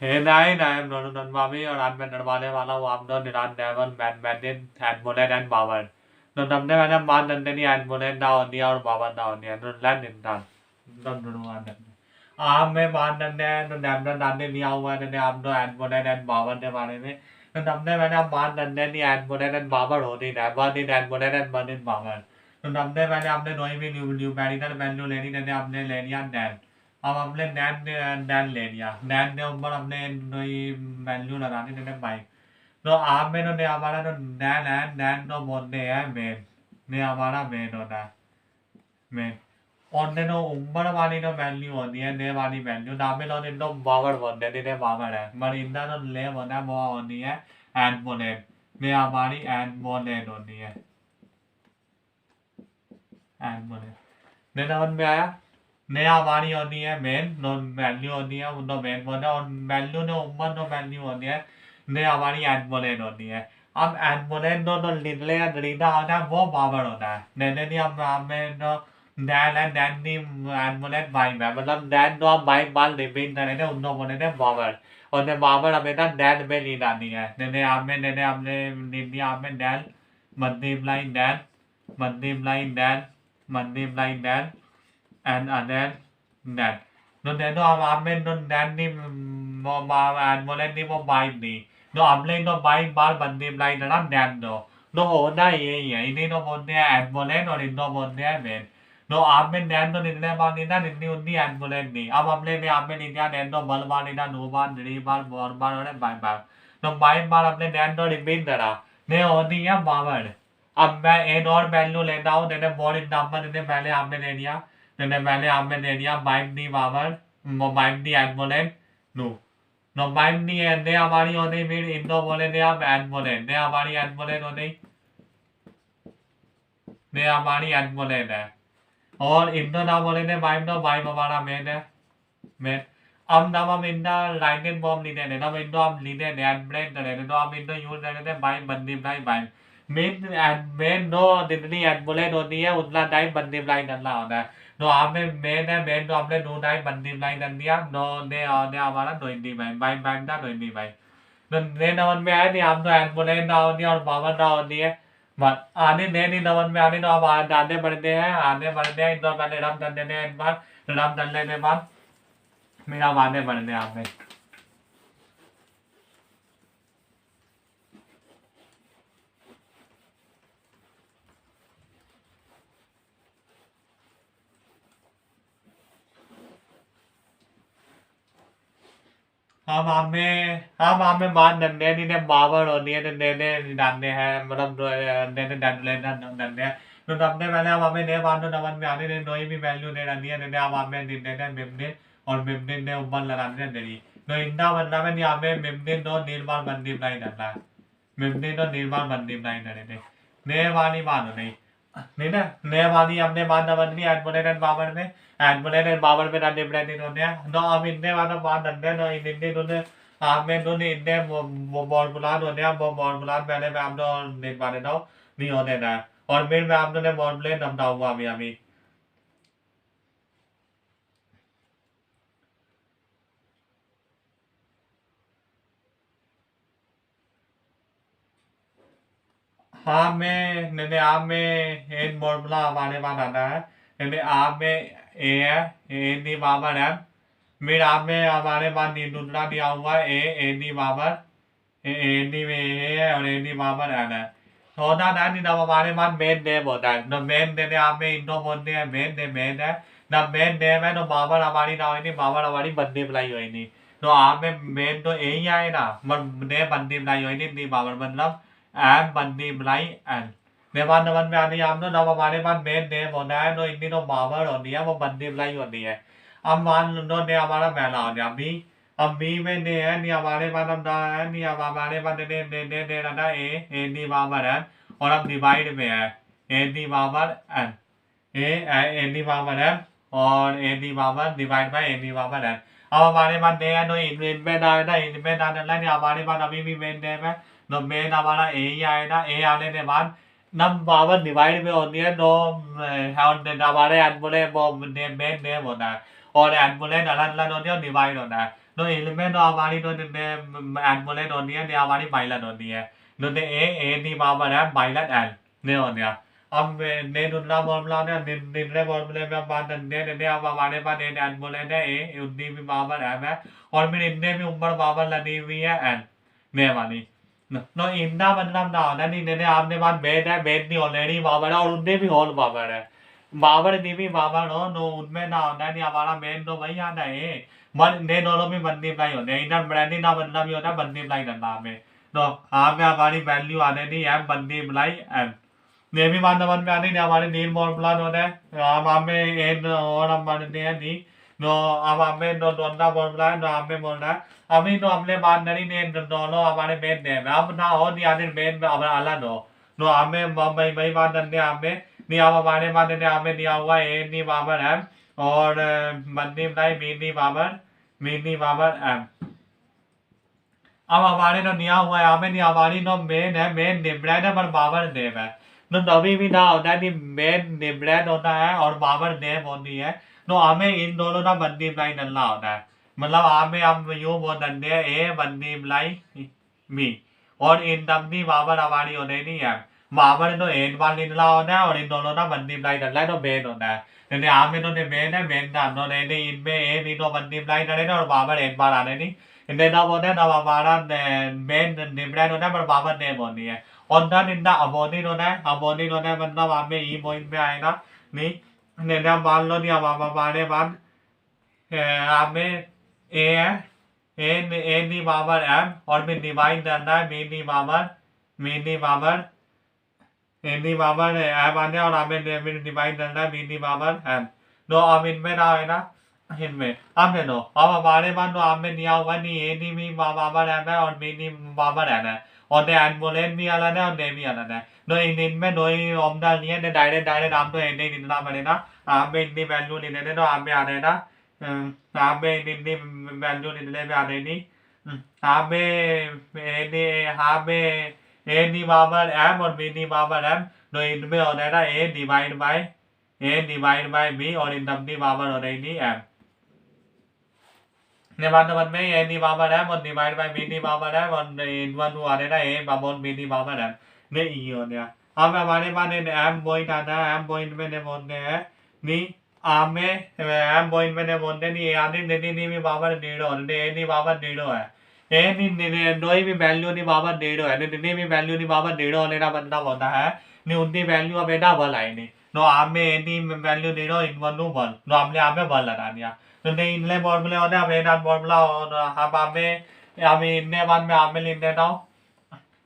Hey, nine, I am Donovan Mami और आज मैं डरवाने वाला हूँ आपको निरान डेवन मैन एडमोलेट एंड बावन तो तुमने मैंने मान दंडे नहीं एडमोलेट ना होनी और बावन ना होनी है तो लैंड इंसान तुम दोनों मान दंडे आप में मान दंडे हैं तो डैमडन डालने लिया हुआ है तो आप दो एडमोलेट एंड बावन के बारे में तो तुमने मैंने मान दंडे नहीं एडमोलेट एंड बावन होनी है वन इन एडमोलेट एंड वन इन बावन तो तुमने मैंने आपने दो ही भी न्यू मैरिटल वैल्यू लेनी थी आपने ले लिया नैन अब हमने नैन ले लिया नैन के ऊपर हमने वैल्यू लगानी थी बाइक तो आप में तो हमारा तो नैन है नैन तो बोलते हैं मेन ने हमारा मेन होता है मेन और ने तो ऊपर वाली तो वैल्यू होती है ने वाली वैल्यू नाम में तो इन तो पावर बोलते हैं ने पावर है पर इनका तो ले होता है वो होती है एडमोनेट ने हमारी एडमोनेट होती है एडमोनेट ने समझ में आया नया हमारी होती है मेन नो वैल्यू होती है उनको मेन बोलते हैं और वैल्यू ने ऊपर नो वैल्यू होती है नया हमारी एडमोलेट होती है अब एडमोलेट तो लिटले या रीडा होता है वो पावर होता है नैने नहीं अब हमें तो डैन है डैन नहीं एडमोलेट बाइक है मतलब डैन तो आप बाइक बाल रिपीट करेंगे उनको बोले थे पावर और ने पावर हमें ना डैन में ली डाली है नैने हमने ली हमें Dan multiply Dan multiply Dan multiply Dan and then that no then no आपने no then ni मोले ni वो बाइक दी no आपने no बाइक बार बंदी ब्लाई ना then no होना यही है इन्हीं तो बोलते हैं एडमोलेट और इनको बोलते हैं मेन no आप में then तो निकले बार नहीं ना निकली उन्नी एडमोलेट नहीं अब हमने में आप में निकला then तो बल बार नहीं ना दो बार थ्री बार फोर बार और बाइक बार तो बाइक बार अपने then तो रिपीट करा ने होती है पावर अब मैं एक और वैल्यू लेता हूँ जैसे बोर्ड एग्जाम्पल जैसे पहले आपने ले लिया जैसे पहले आपने ले लिया बाइक दी पावर बाइक दी एडमोलेट नो नो बाइक दी ने हमारी होती फिर इंडो बोले थे आप एडमोलेट ने हमारी एडमोलेट होती ने हमारी एडमोलेट है और इंडो ना बोले थे बाइक तो बाइक हमारा मेन है मेन अब जब हम इंडा लाइटेड बॉम्ब लेते थे तब इंडो हम लेते थे एडब्रेक कर रहे थे तो हम इंडो यूज कर रहे थे बाइक बंदी ब्लाई बाइक मेन मेन दो जितनी एडमोलेट होती है उतना टाइम बंदी ब्लाई करना होता है तो आपने मेन है मेन तो हमने दो टाइम बंदी ब्लाई कर दिया दो ने हमारा 20 बाइक बाइक था 20 तो ने नवन में आए नहीं हम तो एडमोलेट ना होती है और पावर ना होती है बस आने ने नहीं नवन में आने तो अब आगे बढ़ते हैं आगे बढ़ते हैं तो पहले रम कर देते हैं एक बार रम करने के बाद मेरा वादे बढ़ने आप में हम हमें मान डंडे नहीं ने बावर होनी है डंडे ने डंडे हैं मतलब डंडे डंडे डंडे हैं तो डंडे पहले हम हमें ने मान तो नवन में आने ने कोई भी वैल्यू ने डाली है डंडे हम हमें डंडे ने मिमने और मिमने ने ऊपर लगाने ने डरी तो इंदा मतलब है नहीं हमें मिमने तो निर्माण बंदी बनाई डाला है मिमने तो निर्माण बंदी बनाई डरे थे ने वाली मानो नहीं नहीं ना नए वाली हमने मान बदली एडमोलेट एंड पावर में एडमोलेट एंड पावर में डाले ब्रांडिंग होते हैं तो अब इनने वाला बात डंडे तो इन इनने दोनों हमें दोनों इनने वो बॉर्बुलाद होते हैं वो बॉर्बुलाद पहले मैं आप तो देख पा देता हूँ नहीं होने ना और फिर मैं आप दोनों बॉर्बुलेट नमटाऊंगा अभी अभी हाँ मैं नहीं आप में एक बॉर्बुला हमारे पास आता है नहीं आप में ए है ए दी पावर है फिर आप में हमारे पास दूसरा दिया हुआ है ए डी पावर एडी में ए है और एडी पावर एन है होता था नहीं तब हमारे पास मेन नेम होता है तो मेन नेम आप में इंडो बोलते हैं मेन है जब मेन नेम है तो पावर हमारी ना हुई थी पावर हमारी बंदी बुलाई हुई थी तो आप में मेन तो ए ही आए ना नेम बंदी बुलाई हुई थी पावर मतलब एम बंदी बुलाई एन मेहमान नमन में आती है आप तो जब हमारे पास मेन नेम होता है तो इतनी तो पावर होती है वो बंदी बुलाई होती है अब मान लो ने हमारा पहला हो गया अभी अब बी में ने है नहीं हमारे पास अब है नहीं अब हमारे पास ने रहा ए डी पावर है और अब डिवाइड में है a d power n a d power है और a d power divide by a d power है अब हमारे पास ने है तो इनमें ना है ना इनमें ना डलना नहीं हमारे पास अभी भी मेन नेम है तो मेन हमारा ए ही आएगा ए आने के बाद नम पावर डिवाइड में होती है तो हमारे एनबुले वो मेन नेम होता है और एम्बुलेंस अलग अलग होती है और डिवाइड होता है no element no amari no ne anmole no ne amari mailan no ne no ne a ni baba na mailan an ne on ya am ne no la formula ne ne formula में बात ने अब हमारे पास ने anmole ने a उन्नी भी baba है और मेरे इतने भी ऊपर baba लगी हुई है n ने वाली नो इतना मतलब ना होना नहीं ने आपने बात बेड है बेड नहीं ऑलरेडी बाबर है और उनमें भी हॉल बाबर है बाबर नहीं भी बाबर हो नो उनमें ना होना नहीं हमारा मेन तो वही आता है मन ने दोनों में बंदी प्लाई होते हैं इधर ब्रांडिंग ना बंदा भी होता है बंदी प्लाई करना हमें तो आप में हमारी वैल्यू आने नहीं है बंदी प्लाई एम ने भी मान में आने नहीं हमारे नील मोर प्लान होता है हम हमें एन और हम मानते हैं नहीं नो अब हमें नो दोनों बोल रहा है नो हमें बोल रहा है अभी तो हमने बात नहीं ने दोनों हमारे मेन ने अब ना हो नहीं आने मेन अब अलग हो नो हमें मई बात करते हमें नहीं अब हमारे बात ने हमें दिया हुआ ए नहीं बाबर है और बंदी प्लाई मीनी बाबर एम अब हमारे तो निया हुआ है हमें नहीं हमारी नो मेन है मेन निब्रैड है पर बाबर नेम है तो तभी भी ना होता है कि मेन निब्रैड होता है और बाबर नेम होती है तो हमें इन दोनों का बंदी प्लाई डलना होता है मतलब हमें हम यूं बोल सकते हैं ए बंदी प्लाई मी और इन तबनी बाबर हमारी होने नहीं है बाबर तो एन बार निकला होता है और इन दोनों का बंदी प्लाई डलना है तो मेन होता है जैसे आप में तो मेन है मेन का तो नहीं इनमें ए नहीं तो बंदी प्लाई डलेगा और बाबर एक बार आने नहीं इनमें तब होता है तब हमारा मेन निब्रैड होता है पर बाबर नेम होती है और then इनका अबोधित होता है मतलब आप में ई पॉइंट पे आएगा नहीं नहीं मान लो नहीं अब हमारे बाद आप में ए है ए नी बाबर एम और फिर डिवाइड करना है मीनी बाबर एनी बाबर एम आने और हमें डिवाइड करना है मीनी बाबर एम तो अब इनमें ना है ना इनमें अब ले लो अब हमारे पास तो आप में दिया हुआ नहीं ए नी भी बाबर एम है और मीनी बाबर एम है और ने एनबोलेन भी अलग है और ने भी अलग है तो इनमें दो ही ऑमदा नहीं है डायरेक्ट आप तो एने लिखना पड़ेगा आप में इतनी वैल्यू लिखने दे तो आप में आ रहेगा आप में इतनी वैल्यू लिखने में आ रहेगी आप में आप में ए डी बाबर एम और बी डी बाबर एम तो इनमें हो रहेगा ए डिवाइड बाय बी और इन डब्ल्यू बाबर हो रहेगी एम निबंध में ए डी बाबर एम और डिवाइड बाय बी डी बाबर एम और इन वन आ रहेगा ए बाबर बी डी बाबर एम ने ई हो गया अब हमारे पास एम पॉइंट आता है एम पॉइंट में ने बोलते हैं नी आप में एम पॉइंट में ने बोलते नहीं आधी नी भी बाबर डेढ़ो ए नी बाबर डेढ़ो है ए नी दो भी वैल्यू नी बाबर डेढ़ो है नी भी वैल्यू नी बाबर डेढ़ो होने का मतलब होता है नी उनकी वैल्यू अब एना बल आई नहीं तो आप में एनी वैल्यू डेढ़ो इन वन बल तो हमने आप में बल लगा दिया तो नहीं इनले फॉर्मूले होते अब एना फॉर्मूला और अब आप में अब इनने बाद में आप में लिख देता हूँ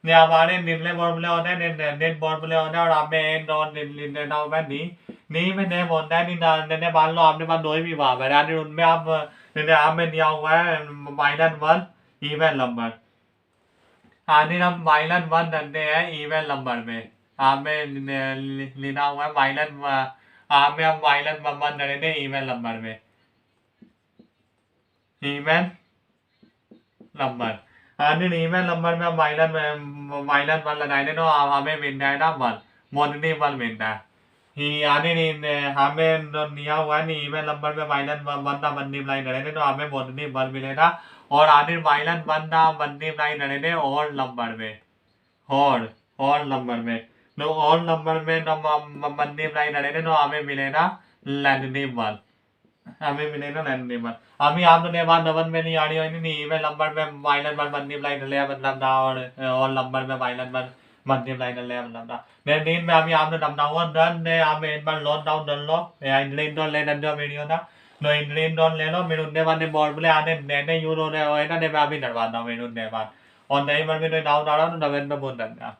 ने हमारे निचले फॉर्मूले होते हैं नेट फॉर्मूले होते हैं और आप में एन और लिख देता हूँ मैं नी में नेम होता है नहीं मान लो आपने पास दो ही विभाग है यानी उनमें आप में दिया हुआ है -1 इवन नंबर आने हम -1 करते हैं इवन नंबर में आप में लिखा हुआ है आप में हम -1 करेंगे इवन नंबर में इवन नंबर आने इवन नंबर में हम -1 लगाएंगे तो हमें मिल जाएगा 1 मोडनी 1 मिलता है यानी हमें दिया हुआ है नहीं इवन नंबर में -1 का मल्टीप्लाई करेंगे तो हमें मोडनी 1 मिलेगा और आने -1 का मल्टीप्लाई करेंगे और नंबर में और नंबर में तो और नंबर में मल्टीप्लाई करेंगे तो हमें मिलेगा -1 हमें मिलेगा -1 अभी आपने बात नंबर में नहीं आ रही होगी नहीं इवन नंबर में -1 मल्टीप्लाई कर लिया मतलब था और नंबर में -1 मल्टीप्लाई कर लिया मतलब था मैं दिन में अभी आपने समझाऊंगा डन ने आप एक बार लोन डाउन कर लो या इंग्लिश डॉन ले दो वीडियो था तो इंग्लिश डॉन ले लो मेरे उनने बाद फॉर्मूले आने नए यूरो ने होए ना मैं अभी करवाता हूँ मेरे उनने बाद और नहीं बार में डाउन आ रहा हूँ तो नवेन में बोल देंगे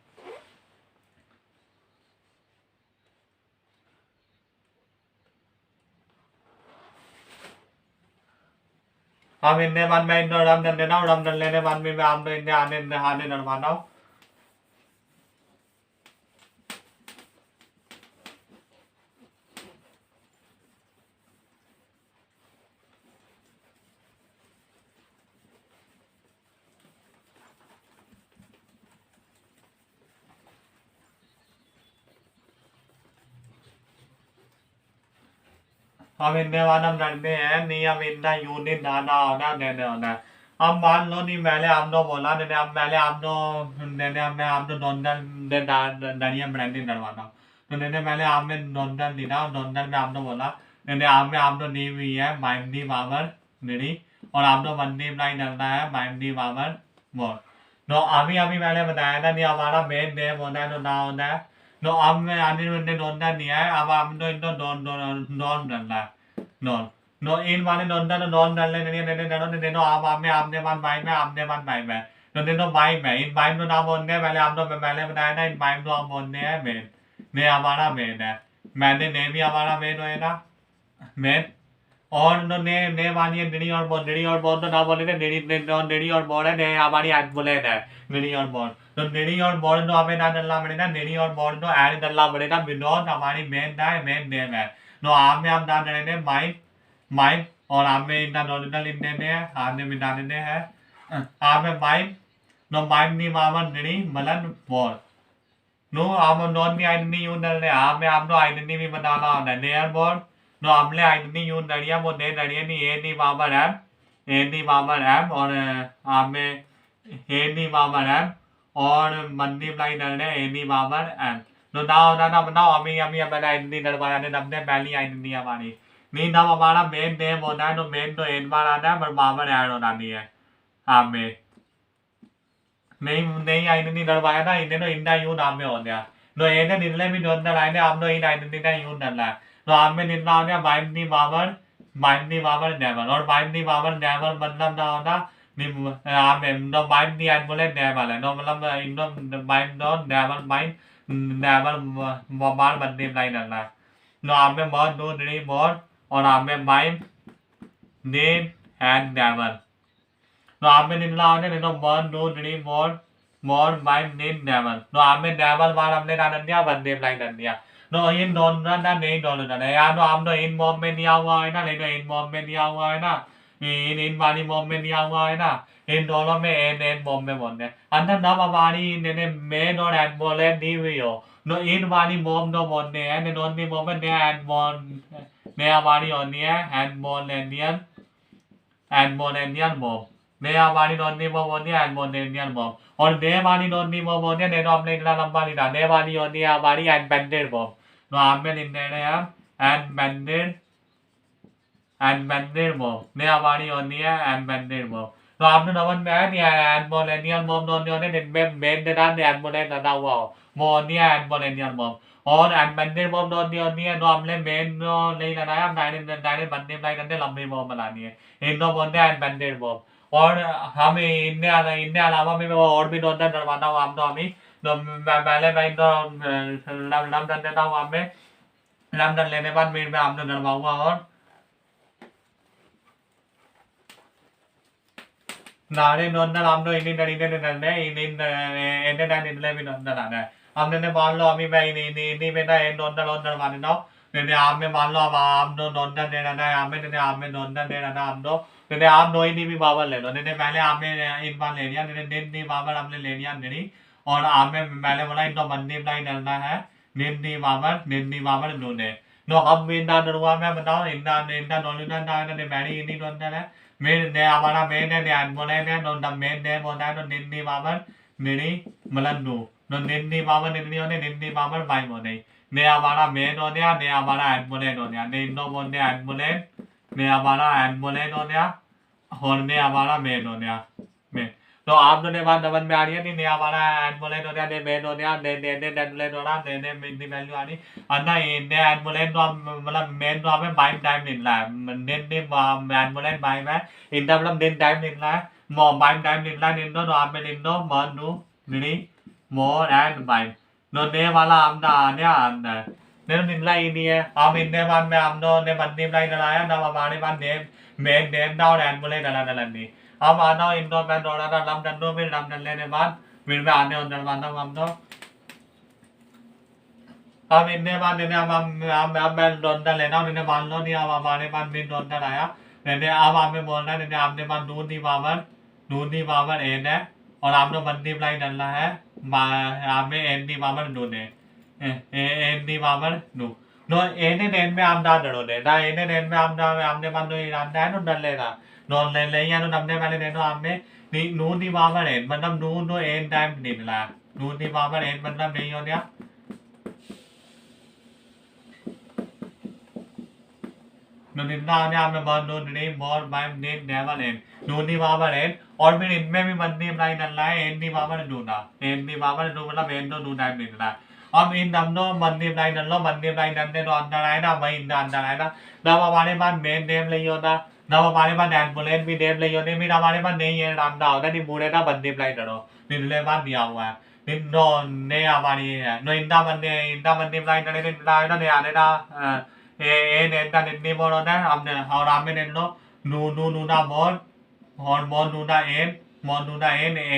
हम इतने बाद में इनको रम कर देना हूँ रम कर लेने बाद में मैं आप इन्हें आने डरवाना हूँ हम इतने बार हम लड़ते हैं नहीं हम इतना यूनिट नाना होना देने होना अब मान लो नहीं मैंने आपने बोला नहीं अब मैंने आपने मैं आपने नॉर्दन दरिया ब्रांडिंग डलवाना तो नहीं मैंने आप में नॉर्दन दी ना नॉर्दन में आपने बोला नहीं आप में आपने दी हुई है माइंडी पावर नहीं और आपने मंडी ब्लाइंड डलना है माइंडी पावर वो तो अभी अभी मैंने बताया था नहीं हमारा मेन नेम होना है तो ना होना है तो अब मैं आने में नॉर्दन नहीं है अब आपने इनको नॉन डलना है non no in one non non no आप आपने वन बाई में आपने वन बाई में no बाई में इन बाई में नाम बोलने पहले आपने पहले बताया ना इन बाई में आप बोलने हैं मेन ने हमारा मेन है मैंने ने भी हमारा मेन है ना मेन और no ने वाली है निड़ी और बोल तो ना बोले थे निड़ी और बोल है ने हमारी ऐड बोले है निड़ी और बोल तो निड़ी और बोल तो हमें ना डलना पड़ेगा निड़ी और बोल तो ऐड डलना पड़ेगा विनोद हमारी मेन है मेन नेम है तो आप में हम ना डलेंगे माइक और आप में इतना नॉर्मल इंडियन है आपने मिटा देने हैं आप में माइक नो माइक नहीं मामन नहीं मलन बोल नो आप नॉन भी आइडेंटिटी यूज कर रहे आप में आपको आइडेंटिटी भी बताना होता है नेयर बोल नो आपने आइडेंटिटी यूज करिए वो दे करिए नहीं ए नहीं पावर है ए नहीं पावर है और आप में ए नहीं पावर है और मल्टीप्लाई कर रहे ए नहीं पावर है तो ना बताओ अभी अभी अपने आइडेंटिटी डलवाया ने अपने पहली आइडेंटिटी हमारी नहीं तब हमारा मेन नेम होता है तो मेन तो एक बार आता है पर पावर ऐड होना नहीं है आप में नहीं आइडेंटिटी डलवाया था इन्हें तो इनका यूज आप में हो गया तो इन्हें निकले भी दोनों डलाए थे आप तो इन आइडेंटिटी का यूज डलना है तो आप में निकला हो गया बाइंडी पावर डेवल और बाइंडी पावर डेवल मतलब ना होता आप में तो बाइंडी एड बोले डेवल है तो मतलब इनको बाइंड डेवल बाइंड डेवल बार बंदी लाइन डलना है तो आप में बहुत दूर नहीं बहुत और आप में बाइंड नीड एंड डेवल तो आप में निकला होने नहीं तो one two three four five need devil तो आप में डेवल बार हमने डाल दिया बंदे अप्लाई कर दिया तो इन दोनों ना नहीं दोनों ना या तो आप तो इन मॉब में दिया हुआ है ना नहीं तो इन मॉब में दिया हुआ है ना इन वाली मॉब में दिया हुआ है ना इन दोनों में एन मॉब में बोलते हैं अंदर नब हमारी इन्हें मेन और एड बोले दी हुई हो तो इन वाली मॉब तो बोलते हैं नहीं दोनों मॉब में नया एड बॉल नया हमारी होनी है एड बॉल इंडियन मॉब नया हमारी नॉनी मॉब होनी है एड बॉल इंडियन मॉब और नए वाली नॉनी मॉब होनी है नहीं तो हमने इतना लंबा नहीं था नए वाली होनी है हमारी एड बैंडेड मॉब तो आप में लिख दे रहे हैं एड बैंडेड मॉब नए हमारी होनी है एड बैंडेड मॉब तो आपने नवन में आया नहीं एड बॉल इंडियन मॉब नॉनी होने जिनमें मेन डेटा एड बॉल लगा हुआ हो वो होनी है एड बॉल इंडियन मॉब और एडबेंडेड मॉब होनी है तो हमने मेन नहीं लगाया हम डायरेक्ट बंदे अप्लाई करते लंबी मॉब बनानी है इन दो बोलते हैं एडबेंडेड मॉब और हम इनने अलावा में और भी दो डरवाता हूँ आप तो अभी तो पहले मैं तो लम डर देता हूँ आप में लम डर लेने बाद मेरे में आपने डरवाऊंगा और नारे नॉर्दन आप तो इन्हीं डरीने डरने इन्हें भी नॉर्दन आना है अब ने मान लो अभी मैं इन्हीं में ना नॉर्दन मान लेता हूँ नहीं आप में मान लो अब आप दो नॉर्दन दे रहा है आप में नॉर्दन दे रहा आप दो नहीं आप दो ही भी पावर ले लो नहीं पहले आपने एक बार ले लिया नहीं पावर आपने ले लिया नहीं और आप में मैंने बोला इनको बंदी अप्लाई करना है निंदी पावर ढूंढे नो अब इतना डरुआ मैं बताऊँ इतना नॉलेज मैंने इन्हीं नॉर्दन है मेन ने हमारा मेन है ध्यान बोले ने तो मेन नेम होता है तो निंदी पावर निरी मतलब नू तो निंदी पावर निंदी होने निंदी पावर बाई होने ने हमारा मेन हो गया ने हमारा एडबोलेट हो गया ने इनको बोलते हैं एडबोलेट ने हमारा एडबोलेट हो गया और ने हमारा मेन हो गया मेन तो आप लोग ने बात डबल में आ रही है ने हमारा एडबोलेट हो गया ने मेन हो गया ने एडबोलेट हो रहा ने मिनटी वैल्यू आ रही अन्ना ने एडबोलेट तो मतलब मेन तो हमें बाई टाइम निकला है ने एडबोलेट बाई में इनका मतलब दिन टाइम निकला है बाई टाइम निकला है निंदो तो आप में निंदो one two three more and bite तो ने वाला आमदा आने आंदा है ने निकला ही नहीं है हम इतने बाद में हम लोग ने बंदी अप्लाई कराया तब हमारे पास नेम था और एडबोलेट डला अब आना हो इनको मैं दौड़ा था लम डल दो फिर लम डलने के बाद फिर मैं आने और डलवाता हूँ हम तो अब इतने बाद अब मैं डॉलर लेना हूँ इन्हें मान लो नहीं अब हमारे पास भी डॉलर आया नहीं अब हमें बोल रहा है आपके पास दूध की पावर एन है और आपने बंदी अप्लाई डालना है आप में एन दी पावर दो ने एन दी पावर दो no ene nen me am da no ne da ene nen me am ne man no iran da no dan le da no le ya no nam ne ma le ne no am ne ni nu ni ma ma ne man nam nu no en time ni la nu ni ma ma en man nam ne yo ne no ni na ne am ma no ni more by ne never end nu ni ma ma en और फिर इनमें भी मन नहीं बनाई डलना है N नहीं मामा ने ढूंढा एन नहीं मामा ने ढूंढ मतलब एन तो ढूंढा नहीं डला अब इन नमनो मन नहीं बनाई डलो मन नहीं बनाई डलने तो अंदर आए ना वही अंदर आए ना नब हमारे पास मेन नेम ले होता नब हमारे पास एम्बुलेंस भी नेम ले होते फिर हमारे पास नहीं है रामदा होता नहीं बूढ़े ना बंदी बनाई डरो निरले बात दिया हुआ है नो ने हमारी है नो इंदा बंदी बनाई डले ना ने आने ना ए ने इंदा निन्नी बोलो ना हमने और हमें ने नो नू ना बोल और mon nuna en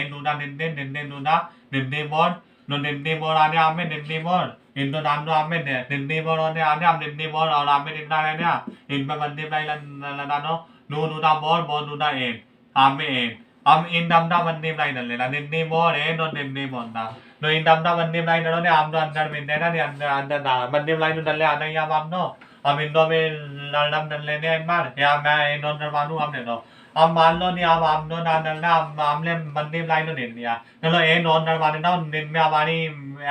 nuna ninde mon no ninde mon ane ame ninde mon indo namno ame ne ninde mon ane am ninde mon और ame ninda ne इनमें बंदे प्लाई लदानो नूना mon nuna en ame en am in namna बंदे प्लाई नले ना ninde mon en no ninde mon ना no in namna बंदे प्लाई नलो ने am no अंदर में ने ना ने अंदर ना बंदे प्लाई नले आने या am no am इndo में लड़म नले ने मार या मैं इन अंदर मानू am ने नो अब मान लो नहीं अब हम लोग ना हमने मंदिर लाइन तो नहीं लिया चलो ये नॉन नरवाने ना दिन में हमारी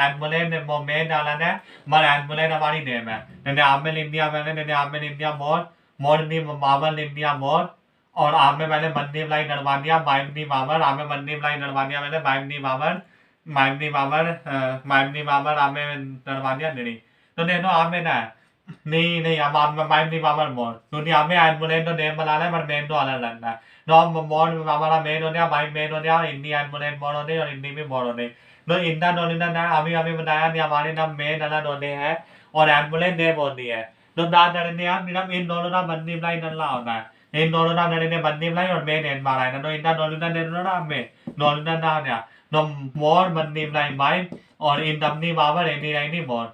एम्बुलेंस में डाला ने मर एम्बुलेंस हमारी नेम है ने आमेल इंडिया मैंने ने आमेल इंडिया मोर नी मावल इंडिया मोर और आमे मैंने मंदिर लाइन नरवा दिया माइमनी मावर आमे मंदिर लाइन नरवा दिया मैंने माइमनी मावर आमे नरवा दिया नहीं तो ने नो आमे ना नहीं हम माइम नहीं मामर मोर दुनिया में एम्बुलेंस तो नेम बना पर मेन तो अलग लगता है नो मोर हमारा मेन होने माइम मेन होने इंडी एम्बुलेंस मोर होने और इंडी में मोर होने नो इंदा नोलिना ना अभी अभी बताया नहीं हमारे नाम मेन अलग होने हैं और एम्बुलेंस नेम होती है तो दाद डरने आप निरम इन दोनों ना बंदी ब्लाई नल्ला होता है इन दोनों ना डरने बंदी ब्लाई और मेन एंड मारा है ना तो इंदा नोलिना ने ना में नोलिना नाเนี่ย no more बंदी ब्लाई माइम और इन दमनी बाबर एनी राइनी मोर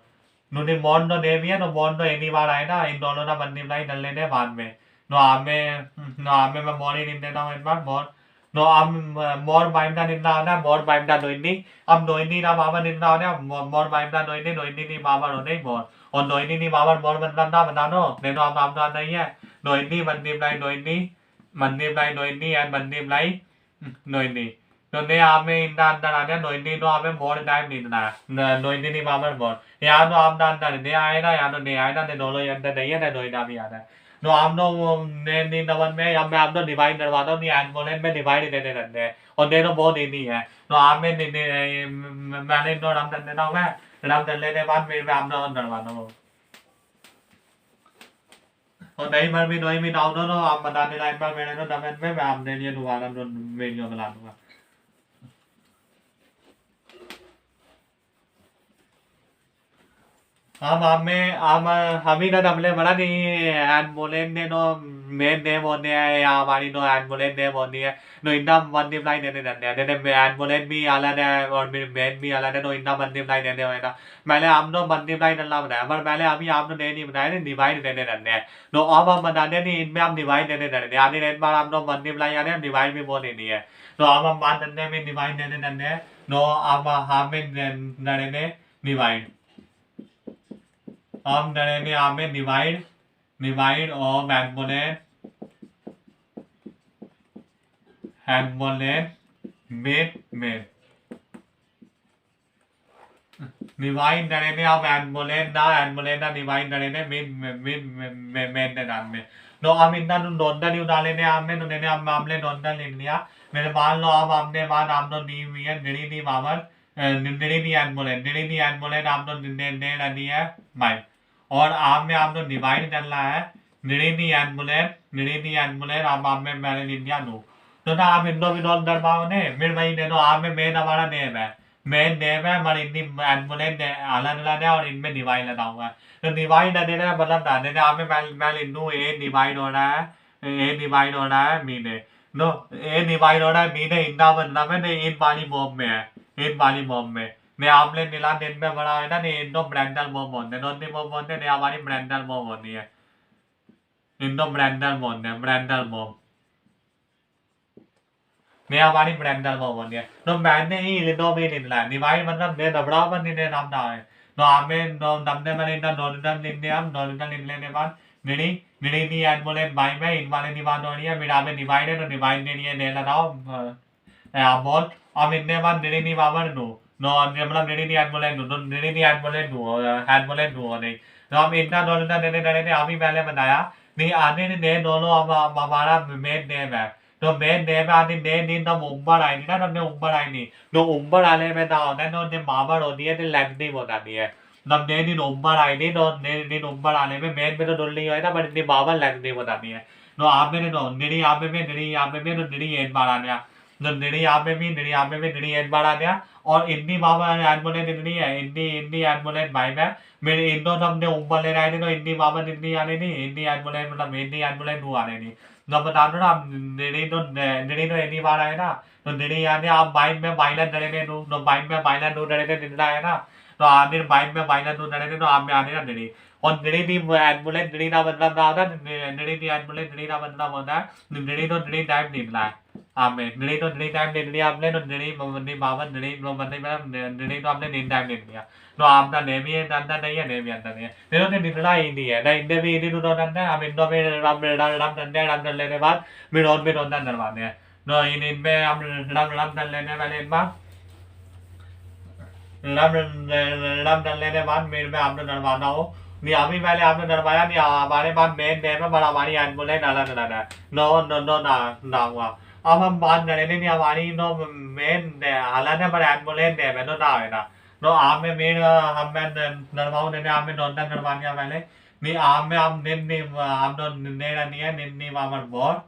नुने मोन नो देविया नो मोन नो एनी बार आए ना इन दोनों ना बंदी लाई डलने ने बाद में नो आमे मैं मोरी निंदे ना एक बार मोर नो आम मोर बाइंडा निंदा ना मोर बाइंडा नोइनी अब नोइनी ना बाबा निंदा ना मोर बाइंडा नोइनी नी बाबा नो नहीं मोर और नोइनी नी बाबा मोर मतलब ना बता नो ने नो आम ना नहीं है नोइनी बंदी लाई नोइनी एंड बंदी लाई नोइनी तो ने आमे इंदा अंदर आने नोइनी नो आमे मोर टाइम निंदा नोइनी नी बाबा मोर या तो आम अंदर ने आए ना या तो ने आए ना ने दोनों अंदर नहीं है ने नोइना भी आता है नो आम नो ने नी नवन में या मैं आम तो डिवाइड करवाता हूँ नी एम्बुलेंस में डिवाइड देने रहते हैं और ने तो बहुत इजी है तो आम में मैंने नो राम दल देना मैं राम दल लेने बाद मेरे में आम नो डरवाता हूँ और नहीं मर भी नहीं भी ना नो आप बताने लाइन पर मेरे नो दमन में मैं आपने लिए दोबारा वीडियो बना दूंगा हमी ना हमले बड़ा नहीं एम्बुलेंस ने नो मेन नेम होने हैं या हमारी नो एम्बुलेंस नेम होनी है नो इतना बंदी फ्लाई देने देते हैं देने एम्बुलेंस भी अलग है और मेन भी अलग है नो इतना बंदी फ्लाई देने हुए ना पहले हम तो बंदी फ्लाई डलना बताया पर पहले अभी आपने दे नहीं बताया ना डिवाइड देने रहते हैं तो अब हम बताते नहीं इनमें हम डिवाइड देने रहते हैं आधी रेट बार हम लोग बंदी फ्लाई आ रहे हैं डिवाइड भी बहुत नहीं है तो अब हम बात करने में डिवाइड देने रहते हैं नो अब हमें डरेंगे डिवाइड हम डरेंगे हमें डिवाइड ऑफ एम्बुलेंस में डिवाइड डरेंगे आप एम्बुलेंस ना डिवाइड डरेंगे में नाम में तो हम इतना नोंदन ही उड़ा लेने हमने तो देने हम मामले नोंदन ले लिया मेरे मान लो अब हमने बाद हम तो दी हुई है निड़ी दी पावर निड़ी दी एम्बुलेंस हम तो दे रही है माइक और आप में आप तो डिवाइड करना है निड़ी एम्बुलेंस आप में मैंने लिया दो तो ना आप इंडो विनोद दरबार ने मेरे भाई ने तो आप में मेन हमारा नेम है मेन नेम है हमारे इनकी एम्बुलेंस अलग अलग है और इनमें डिवाइड लगा हुआ है तो डिवाइड देना मतलब दादे ने आप में मैं इंडू ए डिवाइड हो रहा है मीने नो ए डिवाइड हो रहा है मीने इंदा मतलब है इन वाली बॉम्ब में है इन वाली बॉम्ब में ने आपने नीला दिन में बड़ा है ना ने इंडो ब्रांडल बॉम्ब होते हैं नॉन बॉम्ब होते हैं ने हमारी ब्रांडल बॉम्ब होती है इंडो ब्रांडल बॉम्ब ने हमारी ब्रांडल बॉम्ब होती है तो मैंने ही इंडो भी निकला डिवाइड मतलब ने दबड़ा पर ने नाम ना है no ame no namne mane na northern India northern India ne ban nini ni admole by me invale ni ban donia me ame divided no divide ni ne la now ball ame ne ban nini babar no मतलब nini ni admole no nini ni admole नहीं तो हम इतना dollar देने डरे थे अभी पहले बताया नहीं आने ने दोनों अब हमारा मेन नेम है तो मेन नेम आने ने नहीं तब ऊपर आई नहीं ना तब ने ऊपर आई नहीं तो ऊपर आने में ना होता है तो ने मावर होती है तो लैंडिंग होती है तब ने नहीं ऊपर आई नहीं तो ने ऊपर आने में मेन में तो डोल नहीं होता बट ने मावर लैंडिंग होती है तो आप में तो निरी आप में निरी आप में तो निरी एक बार आ गया तो निरी आप में भी निरी आप में भी निरी एक बार आ गया और इतनी मावर एडमोलेट इतनी है इतनी एडमोलेट भाई में मेरे इंडो हमने ऊपर ले रहे थे तो इतनी बाबत इतनी आने नहीं इतनी एम्बुलेंस मतलब इतनी एम्बुलेंस वो आने नहीं तो बता दो ना दिल्ली तो इतनी बार आए ना तो दिल्ली आने आप बाइक में बाइलर डरे थे तो बाइक में बाइलर दूर डरे थे दिल्ली आए ना तो आने बाइक में बाइलर दूर डरे थे तो आप में आने ना दिल्ली और दिल्ली की एम्बुलेंस दिल्ली का मतलब क्या होता है दिल्ली की एम्बुलेंस दिल्ली का मतलब होता है दिल्ली तो दिल्ली टाइप निकला है आपने दिल्ली तो दिल्ली टाइप ले लिया आपने तो दिल्ली मंदी बावन दिल्ली मतलब दिल्ली तो आपने दिन टाइप ले लिया तो आपका नेवी अंदर नहीं है नेवी अंदर नहीं है नहीं तो निकला ही नहीं है ना इंडिया भी इंडी तो अंदर है अब इंडो में रम कर लेने बाद फिर और भी अंदर डरवाने हैं तो इनमें हम रम कर लेने वाले एक बार रम कर लेने बाद मेरे में आपने डरवाना हो नहीं अभी पहले आपने डरवाया नहीं हमारे पास मेन नेम है पर हमारी एम्बुलेंस अलग अलग है नो नो नो ना हुआ अब हम बात करेंगे नहीं हमारी नो मेन हालांकि पर एम्बुलेंस नेम है तो ना है ना तो आप में मेन हम मैं डरवाऊँ नहीं आप में डॉक्टर डरवाने पहले नहीं आप में आप निन नहीं आप तो नेरा नहीं है निन नहीं वावर बोर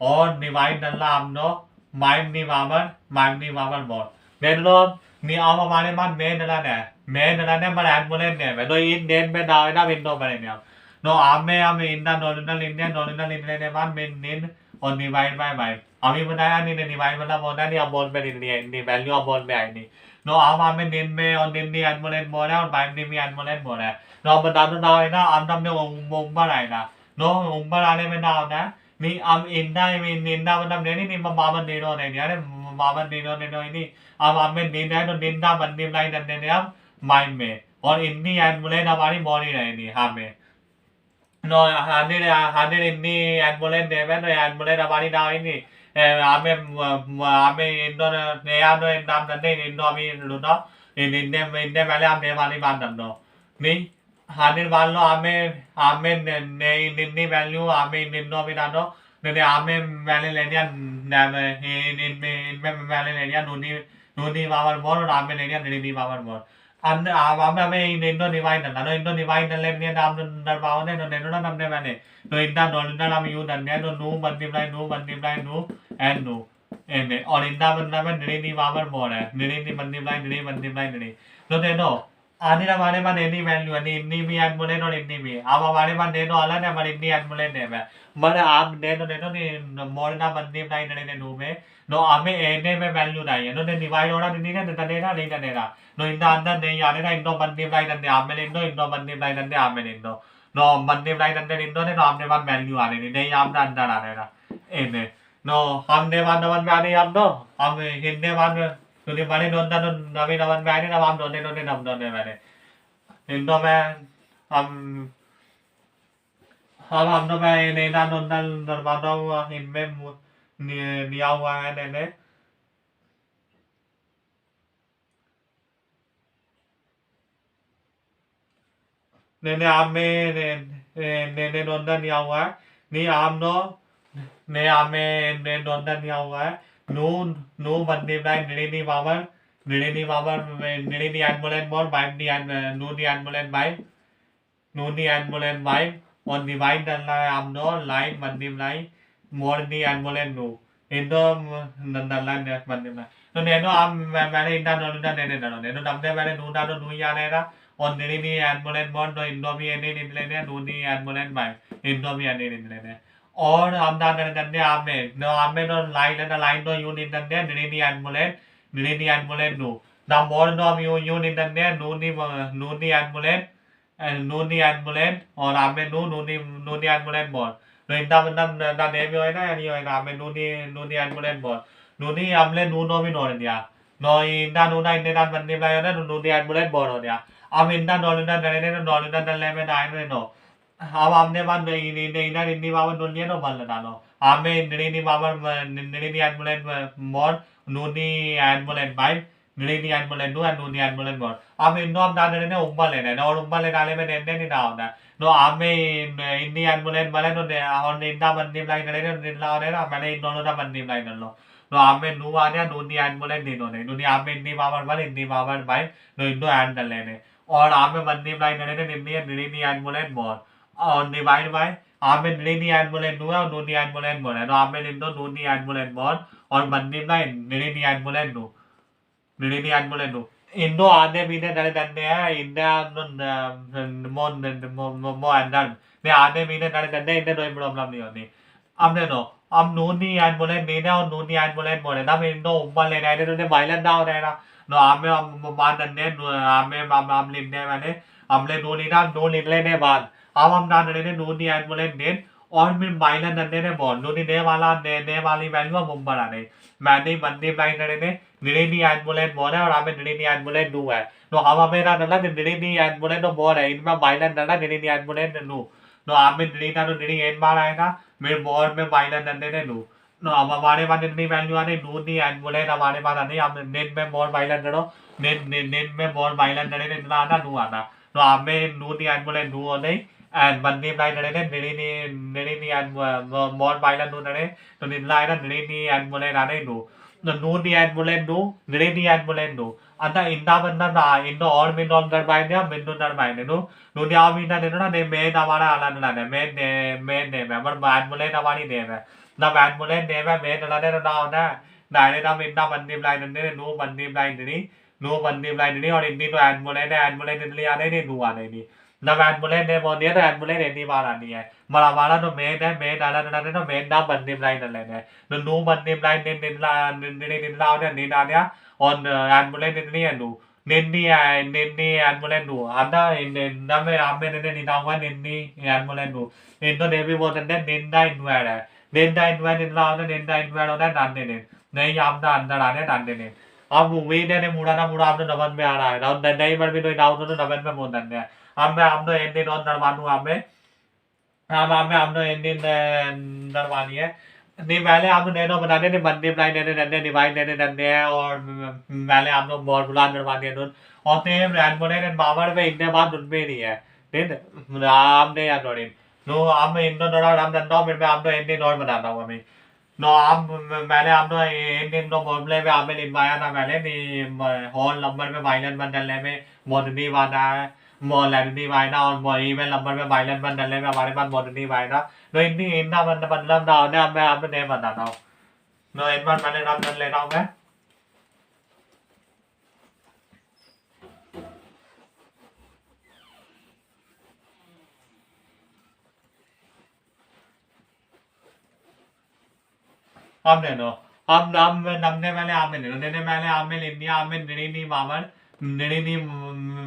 और डिवाइड डल्ला आप दो माइंड नहीं वावर बोर मेरे लोग नहीं आप हमारे पास मेन डलन है पर एम्बुलेंस नेम है तो इन नेम पे ना है ना विंडो पर नहीं तो आप में हम इंडिया नॉर्डिनल इंडिया के बाद मेन निन और डिवाइड बाय बाय अभी बताया नहीं डिवाइड मतलब होता नहीं अब बोल पे नहीं है नहीं वैल्यू अब बोल पे आई नहीं तो अब हमें दिन में और दिन भी एडमोलेट बोल है और बाइक में भी एडमोलेट बोल है तो अब बता दो ना है ना अब हमने ऊपर आएगा तो ऊपर आने में ना होता है नहीं अब इंडा मतलब नहीं मामन नीरो नहीं अरे मामन नीरो नहीं अब हमें नींद है तो निंदा बंदी लाई करने अब माइंड में और इतनी एडमोलेट हमारी बॉडी रहेगी हमें no hadir ini admolen debe no admolen amari na ini ame ame indo ne ano nam dande indo ami luno inde male ame mali bandam no ni hadir ballo ame ne inni value ame indo ami dano ne ame male lenia in male lenia nuni power more और ame lenia nini power more अंदर हमें Indo divide करना तो Indo divide कर लेने नाम डरवाओ ने तो नेनो ना नमने मैंने तो इंडा डॉलर नाम यूज करने तो no multiply no and no and और इंडा मतलब में निरी पावर मोर है निरी मल्टीप्लाई तो देखो आने हमारे पास एनी वैल्यू है इतनी भी एडमोलेट और इतनी भी अब हमारे पास नेनो अलग है हमारी इतनी एडमोलेट है मगर आप नेनो नहीं मोर ना मल्टीप्लाई करने नो में no हमें एने में वैल्यू नहीं है तो डिवाइड होना नहीं करने नहीं करनेगा no इंडो अंदर नहीं आने का इंडो मल्टीप्लाई करने आप में इंडो मल्टीप्लाई करने आप में इंडो no मल्टीप्लाई करने इंडो ने तो आपने पास वैल्यू आने नहीं आपने अंदर आने का एने no हमने बात नवन में आने आप दो हम हिंदे बात तुझे बड़े दोनों तो नवी नवन में आने ना हम दोनों नम दोनों मैंने इंडो में हम तो मैं नहीं ना दोनों नर्मादा हुआ इनमें लिया हुआ है मैंने ने आम में ने डोंडा लिया हुआ है नहीं आम नो ने आम में ने डोंडा लिया हुआ है नो नो बंदे ब्राइट निरी पावर निरी एम्बुलेंस बोल bike the know the ambulance bike know the ambulance bike और डिवाइड करना है आम नो लाइन बंदी ब्राइट मोर दी एम्बुलेंस नो इंडो नंदलाइन ने बंदी ब्राइट तो नेनो आम मैंने इंडा डोंडा नेनो डबने मैंने नूडा तो नू यार है ना और निरी एम्बुलेंस बोल तो इंडो भी एनी निकले know the ambulance bike Indo भी एनी निकले और हम ना करने आपने नो आपने तो लाइन तो यून इंटरने निरी ambulance no the more no हम यून इंटरने नूनी एम्बुलेंस और आपने नूनी एम्बुलेंस बोल तो इंदा मतलब ना नेवी होए ना नहीं होए ना आपने नूनी एम्बुलेंस बोल नूनी हमने नूनो भी नोड़ दिया नो इंदा नूना इंदे नाम बनने वाला है ना नूनी एम्बुलेंस बोल हो गया अब इंदा नॉलुना नरेने नो नॉलुना नल्ले में नाइन नो अब हमने बात नहीं नहीं नहीं ना निन्नी बाबा नोनिया नो बल डालो आमे निनी बाबा निनी एडमुलेट मोर नूनी एडमुलेट बाई निनी एडमुलेट नु नूनी एडमुलेट मोर अब इन्नो अब डालने ने उम्बल लेने और उम्बल ले डाले में नेने नहीं डाल ना नो आमे इन्नी एडमुलेट मले नो और निन्ना बंदी ब्लाइंड ने निन्ना ने ना मैंने इन्नो ना बंदी ब्लाइंड लो नो आमे नू आ गया नूनी एडमुलेट नहीं नो ने नूनी आमे इन्नी बाबा मले इन्नी बाबा बाई नो इन्नो एड लेने और आमे बंदी ब्लाइंड ने निन्नी निनी एडमुलेट मोर और डिवाइड बाय आमे निनी एडमुलेट नु और नूनी एडमुलेट मोर है तो आमे निन्नो नूनी एडमुलेट मोर और बंदी ब्लाइंड निनी एडमुलेट नु निनी एडमुलेट नु इंडो आधे बीने डरे डंडे हैं इंडिया मोन मो अंदर ने आधे बीने डरे डंडे इंडिया कोई प्रॉब्लम नहीं होती अब देखो अब नूनी एडमुलेट नीने और नूनी एडमुलेट मोर है ना इंडो ऊपर ले रहे थे वायलेंट डाउन रहेगा नो आमे मान डंडे आमे आम लिखने वाले हमले नूनी ना नू लिखने बाद अब हम डाल रहे थे नूनी एडमुलेट नेट और फिर माइनस नन्ने ने बॉल नूनी ने वाला ने वाली वैल्यू अब ऊपर आ रही मैंने बंदी ब्लाइंड ने निनी एडमुलेट बॉल है और हमें निनी एडमुलेट नू है तो हम हमें ना डला निनी एडमुलेट तो बॉल है इनमें माइनस डला निनी एडमुलेट नू तो हमें निनी ना तो निनी एन बार आएगा मेरे बॉल में माइनस नन्ने ने नू तो अब हमारे पास इतनी वैल्यू आ रही नूनी एडमुलेट हमारे पास आ रही हम नेट में बॉल माइनस डरो नेट में बॉल माइनस डरे इतना आना नू आना तो हमें नूनी एडमुलेट नू हो नहीं and bandi blind nene nini and more violent no nene to ni line nini and mole nane no no ni and mole no nini and mole no anda inda banda na indo और min on dar bind ya min dar bind no no ni avi na ne na ne me na wala ala na ne me ne me mar band mole na wani ne me na band mole ne me na ne na na na ne na min na bandi blind ne no bandi blind ni no bandi blind ni और इतनी तो and mole ने ले आने नहीं no आने नहीं जब एम्बुलेंस ने बोल दिया तो एम्बुलेंस इतनी बार आनी है मरा वाला तो मेन है मेन आला ना तो मेन ना बंदी ब्लाइंड लेने है तो नू बंदी ब्लाइंड निन्ला ने निन्ना ने और एम्बुलेंस इतनी है नू निन्नी एम्बुलेंस नू आधा इंदा में आप में ने निन्ना हुआ निन्नी एम्बुलेंस नू इनको ने भी बोलते हैं निन्ना इन्वायर है निन्ना इन्वायर निन्ना इन्वायर होता है डांडे ने नहीं आप ना अंदर आने डांडे ने अब मूवी ने मुड़ा ना मुड़ा आप तो डबल में आ रहा है और नहीं पर भी तो डाउन तो डबल में बोल देते हैं हम तो एंडिंग और नरवानू हम तो एंडिंग नरवानी है नहीं पहले हम तो नैनो बनाने ने बंदी ब्लाइंड ने नन्ने डिवाइड ने नन्ने और पहले हम लोग बहुत बुला नरवानी है और ते ब्रांड बने ने बावर पे इतने बात उन पे नहीं है ठीक हम ने यार नोडिन नो हम इंडो नोडा हम नन्नो फिर मैं हम तो एंडिंग और बनाता हूँ अभी नो हम मैंने हम तो एंडिंग तो बोलने में हमें लिखवाया था पहले नहीं हॉल नंबर में वायलेंस बदलने में मोदनी वाला है मॉडर्निटी वायदा और ईमेल नंबर में वायलेंस बन डालने में हमारे पास मॉडर्निटी वायदा तो इतनी इतना मतलब ना होने अब मैं आपको नहीं बताता हूँ तो एक बार मैंने रन कर लेता हूँ मैं अब ले लो अब नमने वाले आमे ले लो नेने वाले आमे ले लिया आमे निनी मामर निनी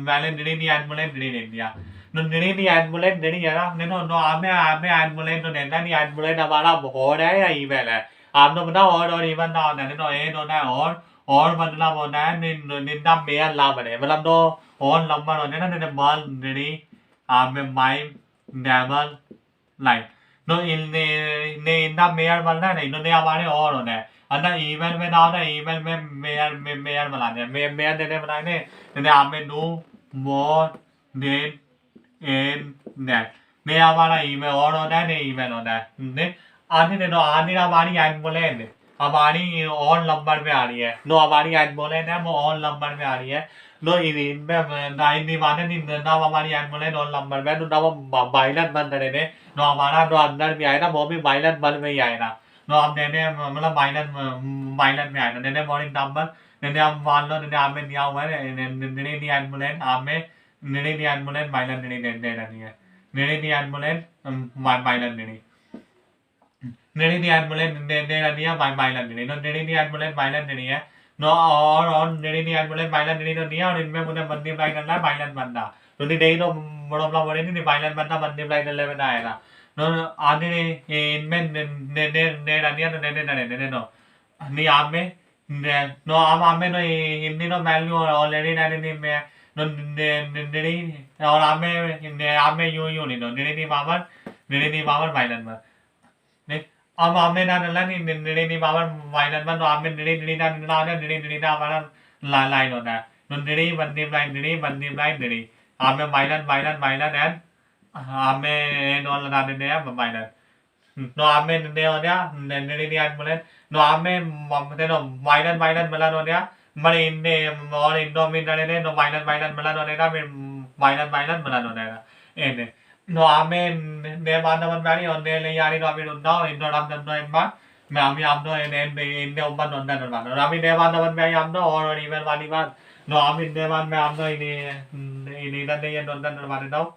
वाले निनी एडमुलेट निनी ले लिया no निनी एडमुलेट निनी है ना ने नो आमे आमे एडमुलेट तो नेना नहीं एडमुलेट हमारा बहुत है या ईमेल है आप तो बताओ और इवन ना होता है नो ए होना है और मतलब होना है निन्ना मेयर ला बने मतलब दो और नंबर होने ना ने बल निनी आमे माई नेवर लाइक no ने इतना मेयर बनना है इन्होंने हमारे और होना है अंदर ईमेल में ना होना ईमेल में मेयर बनाने मेयर देने बनाने ने हमें no more then an net ने हमारा ईमेल और होना है ने ईमेल होना है ने आने ने नो आने हमारी एडमोलेन हमारी और नंबर में आ रही है नो हमारी एडमोलेन है वो और नंबर में आ रही है नो इनमें नाइन दीवाने ना हमारी एडमोलेन और नंबर में तो ना वो वायलेंस बन रहे थे नो हमारा जो अंदर भी आएगा वो भी वायलेंस बन में ही आएगा नो हम नेने मतलब वायलेंस में आएगा नेने मॉर्निंग नंबर नेने हम मान लो नेने हमें दिया हुआ है नेने नी एडमोलेन हमें नेने नी एडमोलेन वायलेंस नेने दे रही है नेने नी एडमोलेन वायलेंस नेने नेने नी एडमोलेन दे रही है वायलेंस नेने नो नेने नी एडमोलेन वायलेंस नेने है नो और नेने नी एडमोलेन वायलेंस नेने तो नहीं है और इनमें मुझे बंदी ब्लाइंड करना है वायलेंस बनना तो नहीं तो प्रॉब्लम हो रही थी वायलेंस बनना बंदी ब्लाइंड लेवल आएगा नो आने इनमें ने रनिया तो ने नो नहीं आप में नो आप में no Hindi no value already ने में और आमे यूं नहीं नो निड़ी पावर वायलन में ने अब आमे ना नला निड़ी पावर वायलन में तो आमे निड़ी ना वाला लाइन होता है तो निड़ी निड़ी आमे वायलन एंड आमे नॉन लगा देते हैं violin no ame ne onya ne ni an mulen no ame te no violent melan onya mane inne or indo min ne no violent melan onya na violent melan onya ene no ame ne banda man bani on ne le yani no ami no indo ram dan no emma me ami am no ene inde umban non dan no ami ne banda man bani am no or even bani man no ami ne man me am no ini dan ne non dan no no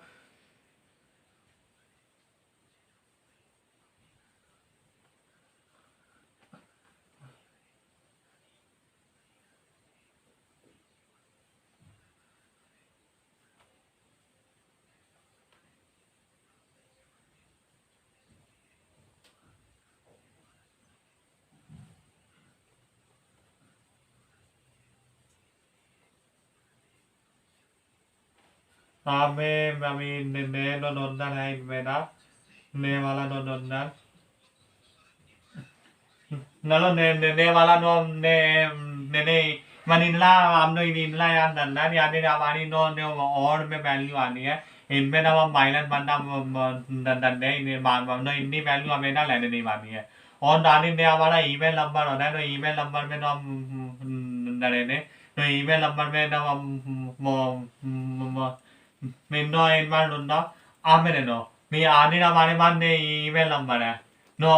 ame ami ne no non dan hai me na ne wala no non dan nalo ne wala no ne Manila हम लोग इनला यार नंदा यानी हमारी no और में value आनी है इनमें ना हम माइनस बनना दंडे इन नो इतनी वैल्यू हमें ना लेने नहीं मानी है और दानी ने हमारा ईमेल नंबर होता है तो ईमेल नंबर में तो हम डरे ने तो ईमेल नंबर में तो हम निन्नो इन बार नुन्ना आमे नो मी आनी ना हमारे पास ने ईमेल नंबर है नो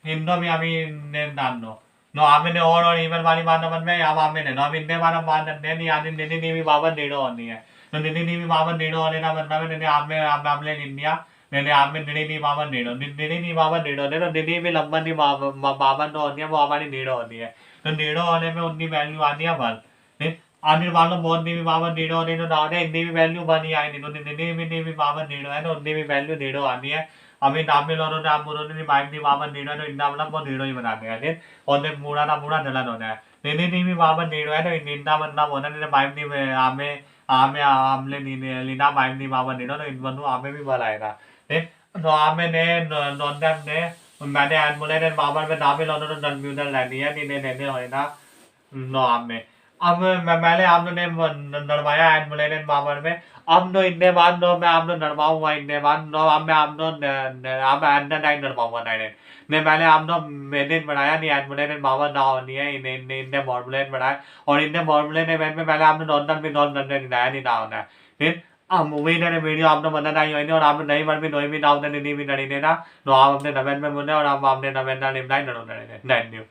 इन्नो भी अभी ने दानो no आमे ने और ईमेल वाली बात नंबर में अब आमे ने no अब इनने बार बात ने नहीं आने ने भी बाबा नेड़ो होनी है तो ने भी बाबा नेड़ो होने ना मतलब ने आमे आमले इंडिया ने आमे ने बाबा नेड़ो ने बाबा नेड़ो ने तो ने भी लंबा नहीं बाबा नो होनी है वो हमारी नेड़ो होनी है तो नेड़ो होने में उतनी वैल्यू आनी है बस आने वालों बहुत भी बाबा नेड़ो होने तो ना इतनी भी वैल्यू बनी आई नहीं तो ने भी बाबा नेड़ो है तो उतनी भी वैल्यू नेड़ो आनी है अभी नाम लोनो नाम बोलोने नहीं बाइक नहीं बाबा नेड़ो तो इतना मतलब बहुत नेड़ो ही बनाते हैं और ने पूरा नलन होना है नहीं भी बाबा नेड़ो है तो इतना मतलब होना नहीं बाइक नहीं आमे आमे आमले नहीं लीना बाइक नहीं बाबा नेड़ो तो इन बंदू आमे भी बनाएगा तो आमे ने नॉन ने मैंने आज बोले ने बाबा में नाम लोनो तो नल म्यूनल लेनी है नहीं ने होए ना नो आमे अब मैंने आप लोग ने नड़वाया एंड बोले ने बाबा में अब नो इतने बाद नो मैं आप लोग नड़वाऊंगा इतने बाद नो अब मैं आप लोग अब एंड नाइन नड़वाऊंगा नाइन ने मैंने आप लोग मेडिन बनाया नहीं एंड बोले ने बाबा ना होनी है इन्हें फॉर्मूलेट बनाया और इन्हें फॉर्मूलेट इवेंट में पहले आपने नॉन भी नॉन करने दिलाया नहीं ना होना है फिर अब मूवी ने वीडियो आपने बना नहीं हुई और आपने नहीं बन भी नोई भी ना होने नहीं भी नड़ी ने ना तो आप अपने नवेन में मुने और आप आपने नवेन ना निम्नाई नड़ो नड़े नाइन न्यू